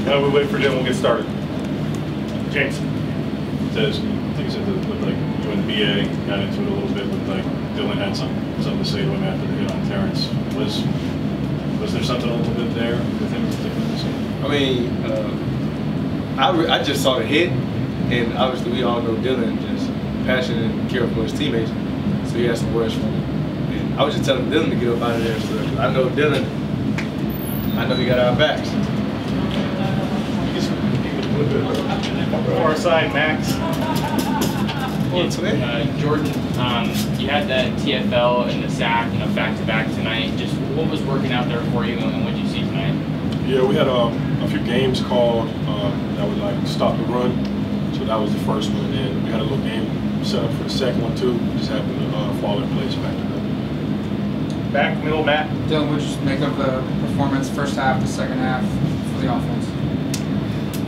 While we wait for Dillon, we'll get started. James. Tez, I think you said that looked like you and BA got into it a little bit. Looked like Dillon had something to say to him after the hit on Terrence. Was there something a little bit there with him in particular? I mean, I just saw the hit, and obviously we all know Dillon just passionate and care for his teammates, so he had some words for him. And I was just telling Dillon to get up out of there. So I know Dillon. I know he got our backs. Far side, Max. Jordan, you had that TFL and the sack, back-to-back tonight. Just what was working out there for you, and what did you see tonight? Yeah, we had a few games called that would like stop the run. So that was the first one, and then we had a little game set up for the second one too. Just happened to fall in place back to that. Back, middle, Matt. Dillon, what did you make of the performance, first half, the second half for the offense?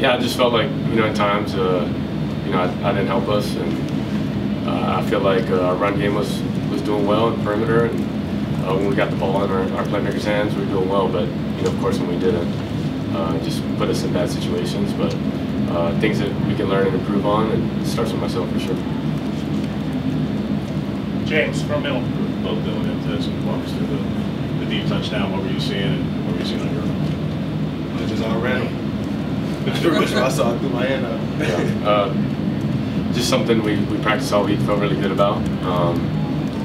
Yeah, I just felt like, at times, I didn't help us, and I feel like our run game was doing well in perimeter, and when we got the ball in our playmakers' hands, we were doing well, but, of course, when we didn't, just put us in bad situations, but things that we can learn and improve on, and it starts with myself for sure. James, from middle. Both Dillon and Tez, walk us through the deep touchdown. What were you seeing, and what were you seeing on your own? It just all random. I saw it through my hand. Just something we practiced all week, felt really good about.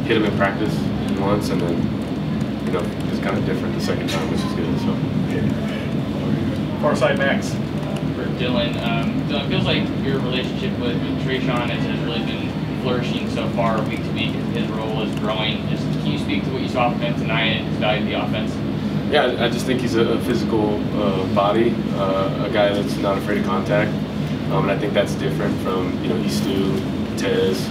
Hit him in practice once, and then, it's kind of different the second time, which is good. So. Far side, Max. For Dillon, Dillon, it feels like your relationship with Trayshawn has really been flourishing so far, week to week, as his role is growing. Just can you speak to what you saw from him tonight and his value to the offense? Yeah, I just think he's a physical body, a guy that's not afraid of contact, and I think that's different from Eastu, Tez,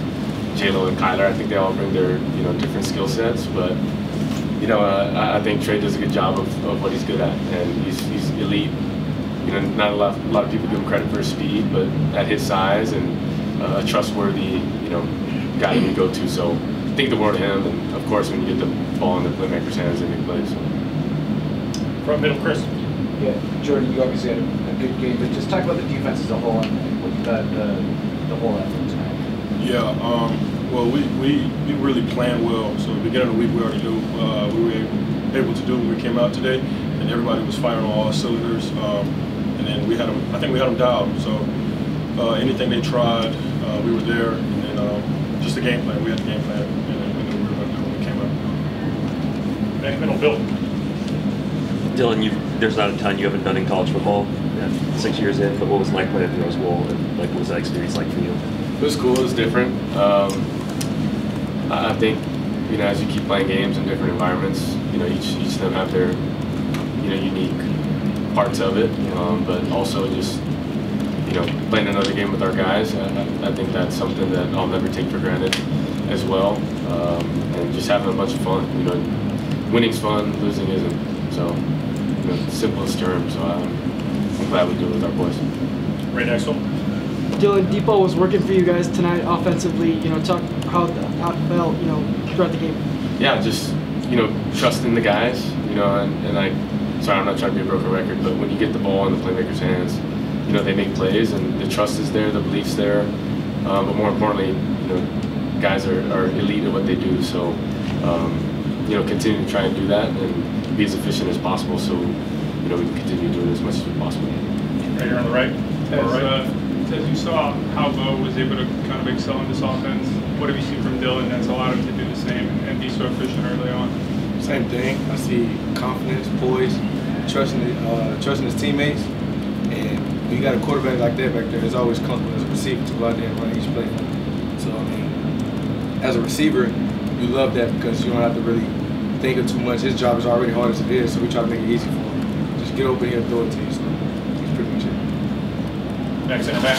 J-Lo, and Kyler. I think they all bring their different skill sets, but I think Trey does a good job of what he's good at, and he's elite. Not a lot of people give him credit for his speed, but at his size and a trustworthy guy you go to. So think the world of him, and of course when you get the ball in the playmakers' hands, they make plays. So. From middle, Chris. Yeah, Jordan, you obviously had a good game, but just talk about the defense as a whole and what you thought the whole effort tonight. Yeah, well, we really planned well. So at the beginning of the week, we already knew we were able to do when we came out today, and everybody was firing on all cylinders. And then I think we had them dialed. So anything they tried, we were there, and just the game plan. We had the game plan, and then we knew we were going to do when we came out. Back middle, Bill. Dillon, there's not a ton you haven't done in college football, 6 years in, but what was it like playing at the Rose Bowl, and what was that experience like for you? It was cool. It was different. I think as you keep playing games in different environments, each of them have their unique parts of it, but also just playing another game with our guys. I think that's something that I'll never take for granted as well, and just having a bunch of fun. Winning's fun, losing isn't. So, simplest terms. So I'm glad we do it with our boys. Right next one. Dillon, deep ball was working for you guys tonight offensively. Talk how it felt, throughout the game. Yeah, just trusting the guys. Sorry, I'm not trying to be a broken record, but when you get the ball in the playmakers' hands, they make plays, and the trust is there, the belief's there. But more importantly, guys are elite at what they do. So, continue to try and do that and be as efficient as possible, so we can continue doing it as much as possible. Right here on the right. As you saw how Bo was able to kind of excel in this offense, what have you seen from Dillon that's allowed him to do the same and be so efficient early on? Same thing. I see confidence, poise, trusting his teammates, and when you got a quarterback like that back there, it's always comfortable as a receiver to go out there and run each play. So as a receiver, you love that because you don't have to really think of too much. His job is already hard as it is, so we try to make it easy for him. Just get open here and throw it to you. So he's pretty much it. Next center back.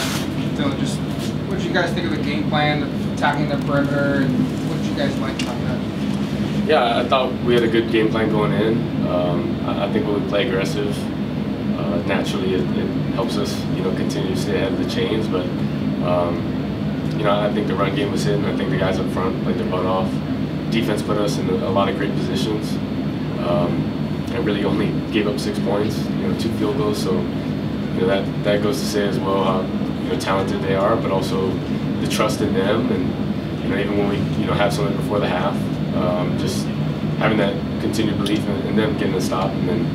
Dillon, just what did you guys think of the game plan, attacking the perimeter, and what did you guys like about that? Yeah, I thought we had a good game plan going in. I think when we play aggressive, naturally it helps us, continue to stay ahead of the chains. But I think the run game was hitting. I think the guys up front played their butt off. Defense put us in a lot of great positions. And really only gave up 6 points, 2 field goals. So that goes to say as well how talented they are, but also the trust in them, and even when we have something before the half, just having that continued belief in them getting a stop and then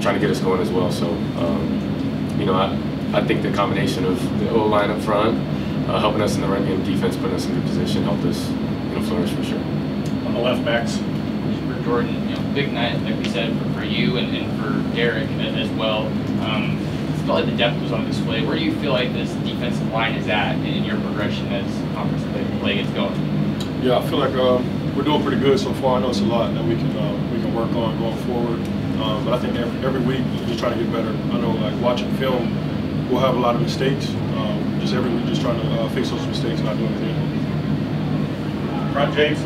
trying to get us going as well. So I think the combination of the O-line up front, helping us in the run game, defense putting us in good position, helped us flourish for sure. On the left backs. For Jordan, big night, like we said, for you and for Derek as well. I feel like the depth was on display. Where do you feel like this defensive line is at in your progression as conference play gets going? Yeah, I feel like we're doing pretty good so far. I know it's a lot that we can work on going forward, but I think every week we're just trying to get better. I know, like watching film, we'll have a lot of mistakes. Just every week, just trying to fix those mistakes, not doing anything. Ron James.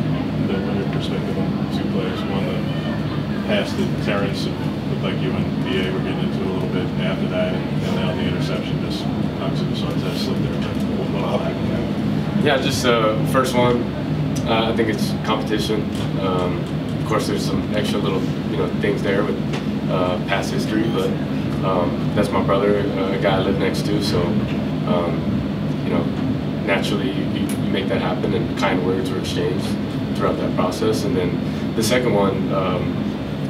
From your perspective on two players, one that passed to Terrence, looked like you and BA were getting into it a little bit after that, and now the interception, just obviously we saw Tez slip there, but what happened? Yeah, just first one, I think it's competition. Of course, there's some extra little things there with past history, but that's my brother, a guy I live next to, so naturally you make that happen, and kind words were exchanged throughout that process. And then the second one,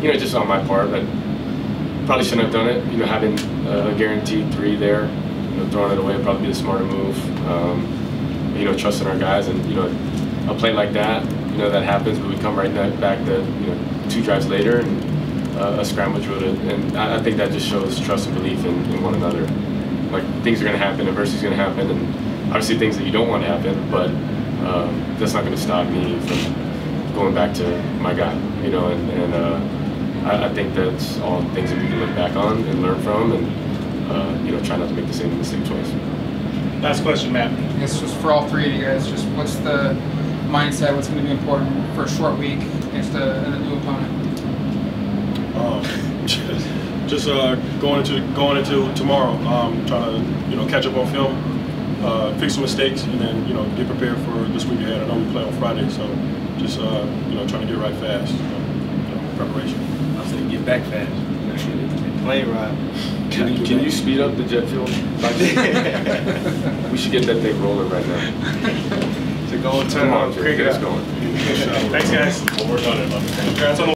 just on my part, I probably shouldn't have done it. Having a guaranteed 3 there, throwing it away would probably be the smarter move. Trusting our guys, and a play like that, that happens, but we come right back to 2 drives later and a scramble drill, and I think that just shows trust and belief in one another. Like, things are going to happen, adversity is going to happen, and obviously things that you don't want to happen, but that's not going to stop me from going back to my guy, and I think that's all things that we can look back on and learn from, and try not to make the same mistake twice. Last question, Matt. I guess just for all 3 of you guys, just what's the mindset, what's going to be important for a short week against a new opponent? Just going into tomorrow, trying to catch up on film, fix some mistakes, and then get prepared for this week ahead. I know we play on Friday, so just trying to get right fast, preparation. I was saying get back fast. Plane ride. Can you speed up the jet fuel? We should get that thing rolling right now. To go and turn Come on, on, crank it it's up. going. Thanks, guys. We'll work on it. Congrats on the